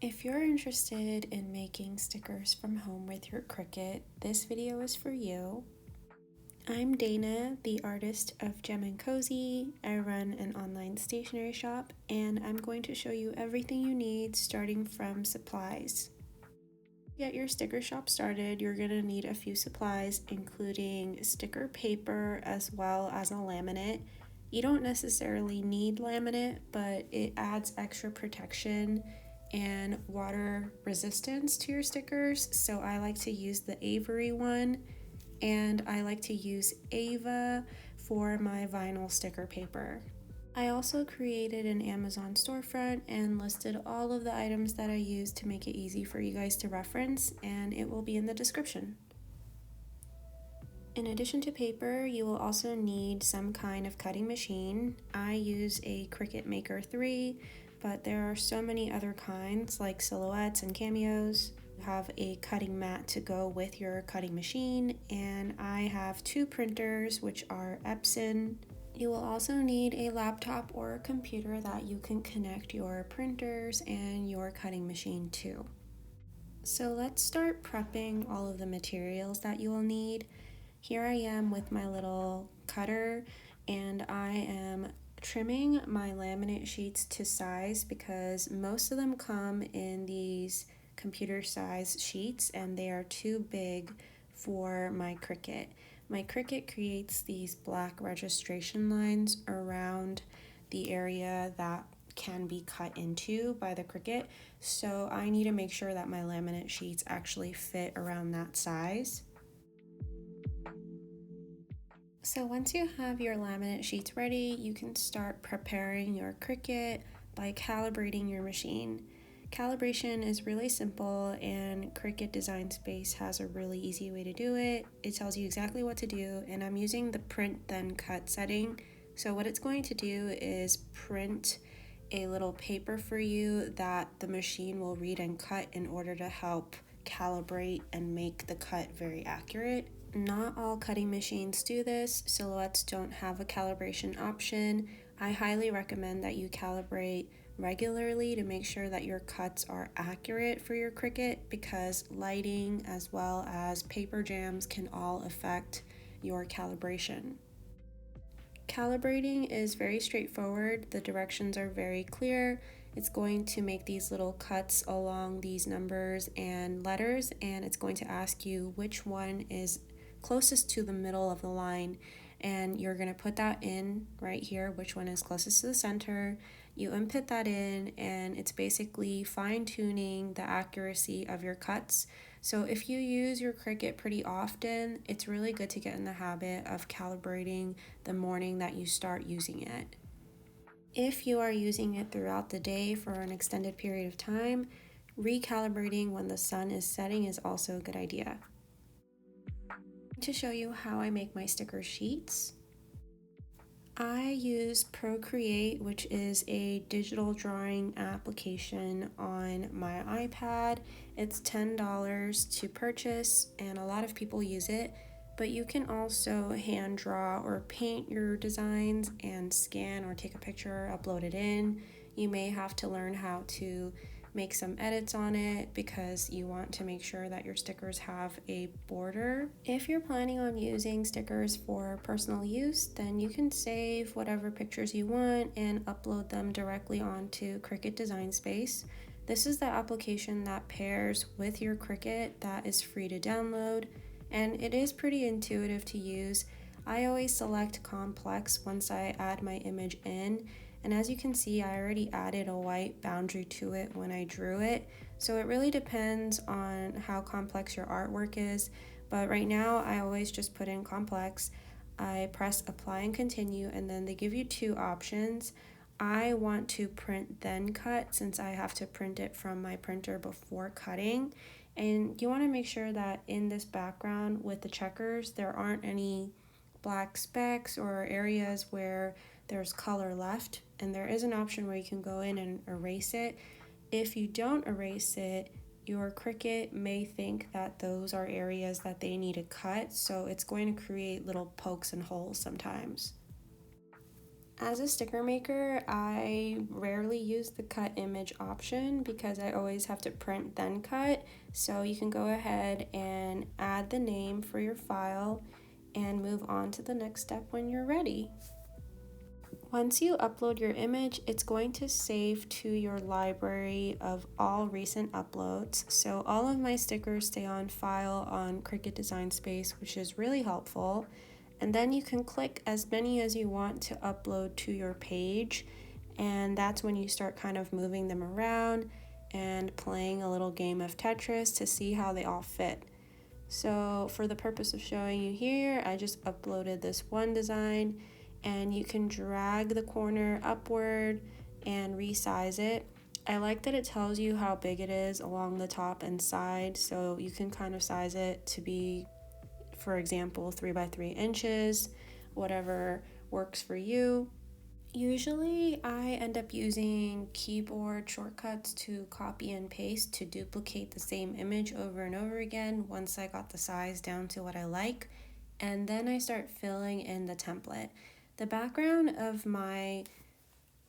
If you're interested in making stickers from home with your Cricut, this video is for you. I'm Dana, the artist of Gem and Cozy. I run an online stationery shop, and I'm going to show you everything you need starting from supplies. To get your sticker shop started, you're going to need a few supplies, including sticker paper as well as a laminate. You don't necessarily need laminate, but it adds extra protection and water resistance to your stickers, so I like to use the Avery one, and I like to use Ava for my vinyl sticker paper. I also created an Amazon storefront and listed all of the items that I use to make it easy for you guys to reference, and it will be in the description. In addition to paper, you will also need some kind of cutting machine. I use a Cricut Maker 3, but there are so many other kinds like silhouettes and cameos. You have a cutting mat to go with your cutting machine, and I have two printers, which are Epson. You will also need a laptop or a computer that you can connect your printers and your cutting machine to. So let's start prepping all of the materials that you will need. Here I am with my little cutter, and I am trimming my laminate sheets to size because most of them come in these computer size sheets and they are too big for my Cricut. My Cricut creates these black registration lines around the area that can be cut into by the Cricut, so I need to make sure that my laminate sheets actually fit around that size. So once you have your laminate sheets ready, you can start preparing your Cricut by calibrating your machine. Calibration is really simple, and Cricut Design Space has a really easy way to do it. It tells you exactly what to do, and I'm using the print then cut setting. So what it's going to do is print a little paper for you that the machine will read and cut in order to help calibrate and make the cut very accurate. Not all cutting machines do this. Silhouettes don't have a calibration option. I highly recommend that you calibrate regularly to make sure that your cuts are accurate for your Cricut, because lighting as well as paper jams can all affect your calibration. Calibrating is very straightforward. The directions are very clear. It's going to make these little cuts along these numbers and letters, and it's going to ask you which one is closest to the middle of the line, and you're going to put that in right here, which one is closest to the center. You input that in, and it's basically fine-tuning the accuracy of your cuts. So if you use your Cricut pretty often, it's really good to get in the habit of calibrating the morning that you start using it. If you are using it throughout the day for an extended period of time, recalibrating when the sun is setting is also a good idea. To show you how I make my sticker sheets, I use Procreate, which is a digital drawing application on my iPad. It's $10 to purchase, and a lot of people use it, but you can also hand draw or paint your designs and scan or take a picture, upload it in. You may have to learn how to make some edits on it because you want to make sure that your stickers have a border. If you're planning on using stickers for personal use, then you can save whatever pictures you want and upload them directly onto Cricut Design Space. This is the application that pairs with your Cricut that is free to download, and it is pretty intuitive to use. I always select complex once I add my image in, and as you can see, I already added a white boundary to it when I drew it. So it really depends on how complex your artwork is, but right now I always just put in complex. I press apply and continue, and then they give you two options. I want to print then cut, since I have to print it from my printer before cutting. And you want to make sure that in this background with the checkers, there aren't any black specks or areas where there's color left, and there is an option where you can go in and erase it. If you don't erase it, your Cricut may think that those are areas that they need to cut, so it's going to create little pokes and holes sometimes. As a sticker maker, I rarely use the cut image option because I always have to print then cut. So you can go ahead and add the name for your file and move on to the next step when you're ready. Once you upload your image, it's going to save to your library of all recent uploads. So all of my stickers stay on file on Cricut Design Space, which is really helpful. And then you can click as many as you want to upload to your page. And that's when you start kind of moving them around and playing a little game of Tetris to see how they all fit. So for the purpose of showing you here, I just uploaded this one design, and you can drag the corner upward and resize it. I like that it tells you how big it is along the top and side, so you can kind of size it to be, for example, 3 by 3 inches, whatever works for you. Usually I end up using keyboard shortcuts to copy and paste to duplicate the same image over and over again once I got the size down to what I like, and then I start filling in the template. The background of my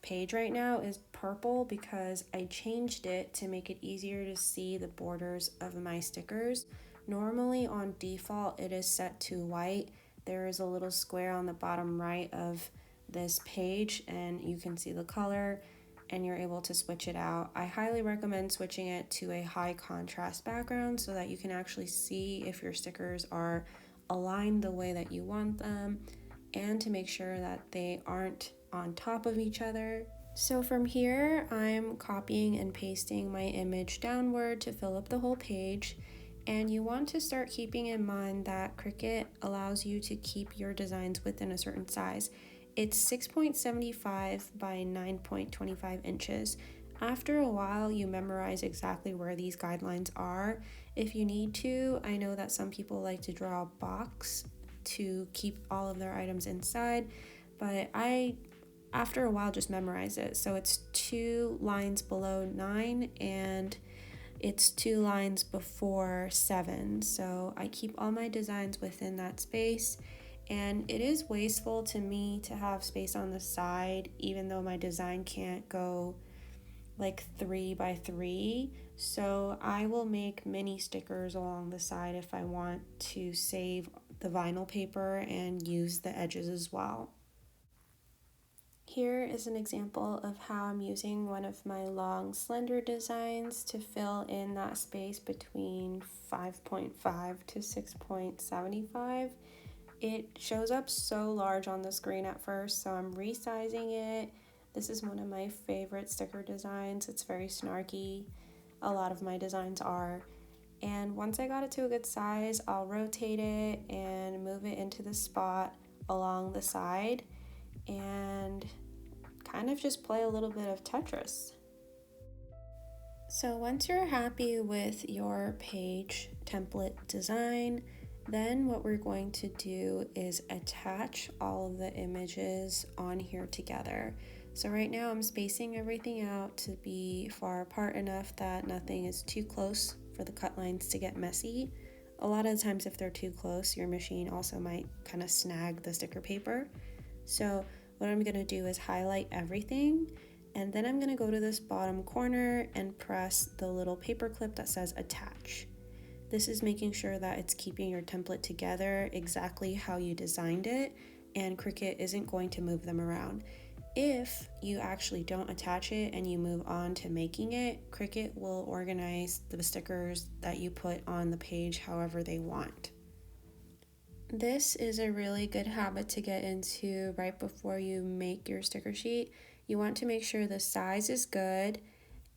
page right now is purple because I changed it to make it easier to see the borders of my stickers. Normally on default it is set to white. There is a little square on the bottom right of this page and you can see the color and you're able to switch it out. I highly recommend switching it to a high contrast background so that you can actually see if your stickers are aligned the way that you want them, and to make sure that they aren't on top of each other. So from here, I'm copying and pasting my image downward to fill up the whole page. And you want to start keeping in mind that Cricut allows you to keep your designs within a certain size. It's 6.75 by 9.25 inches. After a while, you memorize exactly where these guidelines are. If you need to, I know that some people like to draw a box to keep all of their items inside, but I, after a while, just memorize it. So it's 2 lines below 9 and it's 2 lines before 7. So I keep all my designs within that space, and it is wasteful to me to have space on the side even though my design can't go like 3 by 3. So I will make mini stickers along the side if I want to save the vinyl paper and use the edges as well. Here is an example of how I'm using one of my long slender designs to fill in that space between 5.5 to 6.75. It shows up so large on the screen at first, so I'm resizing it. This is one of my favorite sticker designs. It's very snarky. A lot of my designs are. And once I got it to a good size, I'll rotate it and move it into the spot along the side and kind of just play a little bit of Tetris. So once you're happy with your page template design, then what we're going to do is attach all of the images on here together. So right now I'm spacing everything out to be far apart enough that nothing is too close for the cut lines to get messy. A lot of the times if they're too close, your machine also might kind of snag the sticker paper. So what I'm going to do is highlight everything, and then I'm going to go to this bottom corner and press the little paper clip that says attach. This is making sure that it's keeping your template together exactly how you designed it, and Cricut isn't going to move them around. If you actually don't attach it and you move on to making it, Cricut will organize the stickers that you put on the page however they want. This is a really good habit to get into right before you make your sticker sheet. You want to make sure the size is good,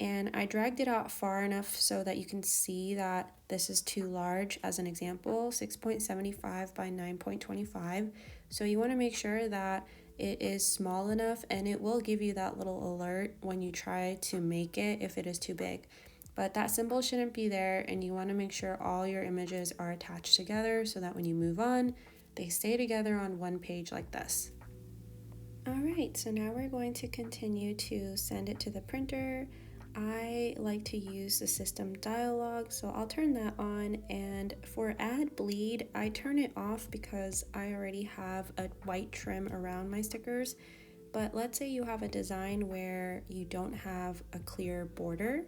and I dragged it out far enough so that you can see that this is too large. As an example, 6.75 by 9.25. So you want to make sure that it is small enough, and it will give you that little alert when you try to make it if it is too big. But that symbol shouldn't be there, and you want to make sure all your images are attached together so that when you move on, they stay together on one page like this. Alright, so now we're going to continue to send it to the printer. I like to use the system dialog, so I'll turn that on, and for add bleed, I turn it off because I already have a white trim around my stickers. But let's say you have a design where you don't have a clear border,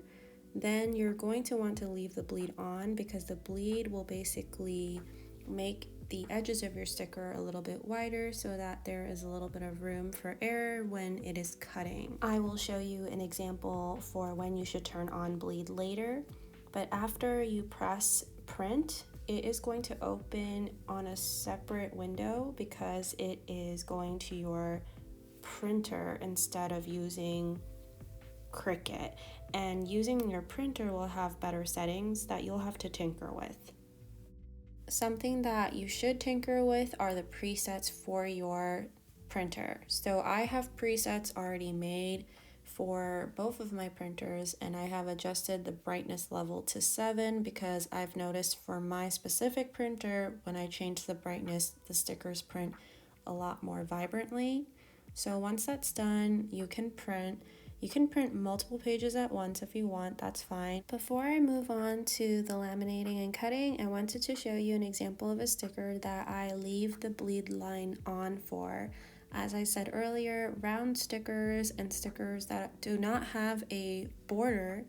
then you're going to want to leave the bleed on because the bleed will basically make the edges of your sticker a little bit wider so that there is a little bit of room for error when it is cutting. I will show you an example for when you should turn on bleed later, but after you press print, it is going to open on a separate window because it is going to your printer instead of using Cricut, and using your printer will have better settings that you'll have to tinker with. Something that you should tinker with are the presets for your printer. So I have presets already made for both of my printers, and I have adjusted the brightness level to 7 because I've noticed for my specific printer, when I change the brightness, the stickers print a lot more vibrantly. So once that's done, you can print. You can print multiple pages at once if you want, that's fine. Before I move on to the laminating and cutting, I wanted to show you an example of a sticker that I leave the bleed line on for. As I said earlier, round stickers and stickers that do not have a border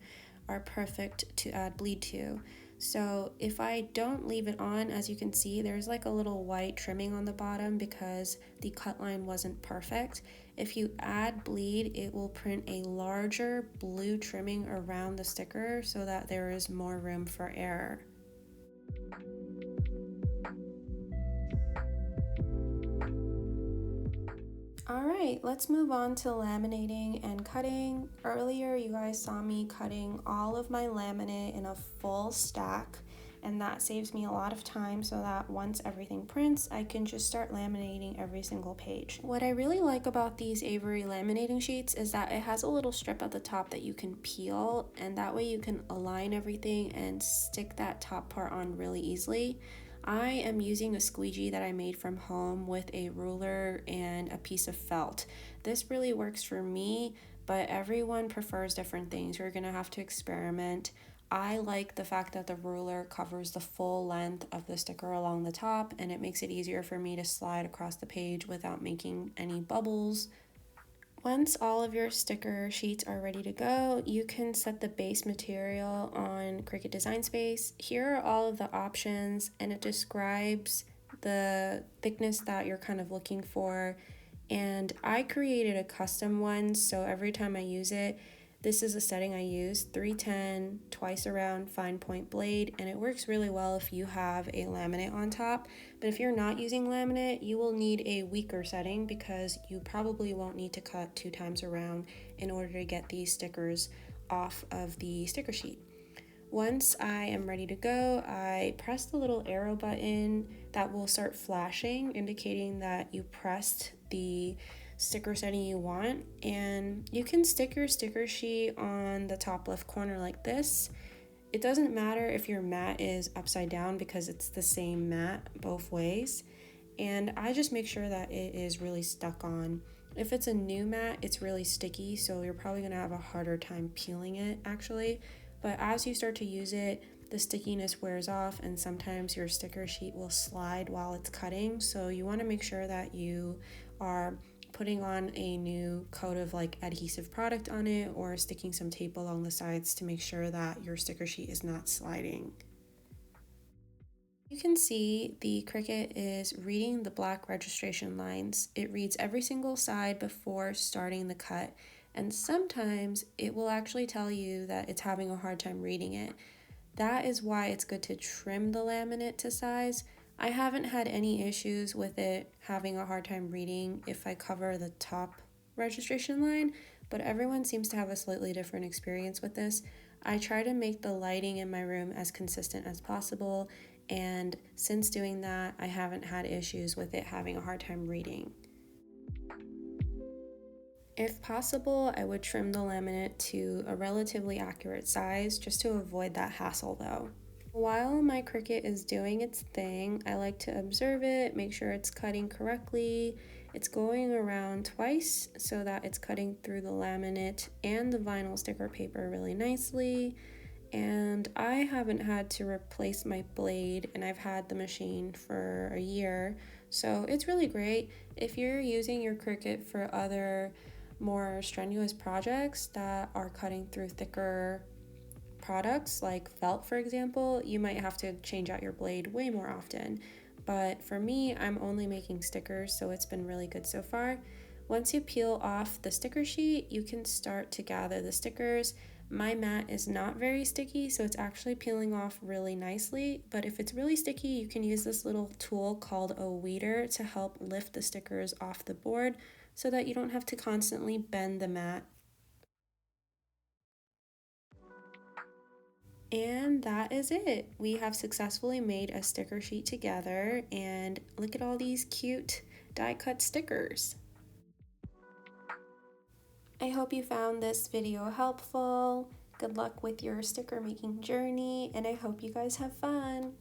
are perfect to add bleed to. So if I don't leave it on, as you can see, there's like a little white trimming on the bottom because the cut line wasn't perfect. If you add bleed, it will print a larger blue trimming around the sticker so that there is more room for error. Alright, let's move on to laminating and cutting. Earlier you guys saw me cutting all of my laminate in a full stack, and that saves me a lot of time so that once everything prints, I can just start laminating every single page. What I really like about these Avery laminating sheets is that it has a little strip at the top that you can peel, and that way you can align everything and stick that top part on really easily. I am using a squeegee that I made from home with a ruler and a piece of felt. This really works for me, but everyone prefers different things. You're gonna have to experiment. I like the fact that the ruler covers the full length of the sticker along the top, and it makes it easier for me to slide across the page without making any bubbles. Once all of your sticker sheets are ready to go, you can set the base material on Cricut Design Space. Here are all of the options, and it describes the thickness that you're kind of looking for. And I created a custom one, so every time I use it, this is a setting I use, 310, twice around, fine point blade, and it works really well if you have a laminate on top. But if you're not using laminate, you will need a weaker setting because you probably won't need to cut 2 times around in order to get these stickers off of the sticker sheet. Once I am ready to go, I press the little arrow button that will start flashing, indicating that you pressed the sticker setting you want, and you can stick your sticker sheet on the top left corner like this. It doesn't matter if your mat is upside down because it's the same mat both ways, and I just make sure that it is really stuck on. If it's a new mat, it's really sticky, so you're probably gonna have a harder time peeling it actually, but as you start to use it, the stickiness wears off, and sometimes your sticker sheet will slide while it's cutting, so you want to make sure that you are putting on a new coat of like adhesive product on it or sticking some tape along the sides to make sure that your sticker sheet is not sliding. You can see the Cricut is reading the black registration lines. It reads every single side before starting the cut, and sometimes it will actually tell you that it's having a hard time reading it. That is why it's good to trim the laminate to size. I haven't had any issues with it having a hard time reading if I cover the top registration line, but everyone seems to have a slightly different experience with this. I try to make the lighting in my room as consistent as possible, and since doing that, I haven't had issues with it having a hard time reading. If possible, I would trim the laminate to a relatively accurate size just to avoid that hassle though. While my Cricut is doing its thing, I like to observe it, make sure it's cutting correctly. It's going around twice so that it's cutting through the laminate and the vinyl sticker paper really nicely. And I haven't had to replace my blade, and I've had the machine for a year, So it's really great. If you're using your Cricut for other more strenuous projects that are cutting through thicker products like felt, for example, you might have to change out your blade way more often. But for me, I'm only making stickers, so it's been really good so far. Once you peel off the sticker sheet, you can start to gather the stickers. My mat is not very sticky, so it's actually peeling off really nicely. But if it's really sticky, you can use this little tool called a weeder to help lift the stickers off the board so that you don't have to constantly bend the mat. And that is it. We have successfully made a sticker sheet together, and look at all these cute die cut stickers. I hope you found this video helpful. Good luck with your sticker making journey, and I hope you guys have fun.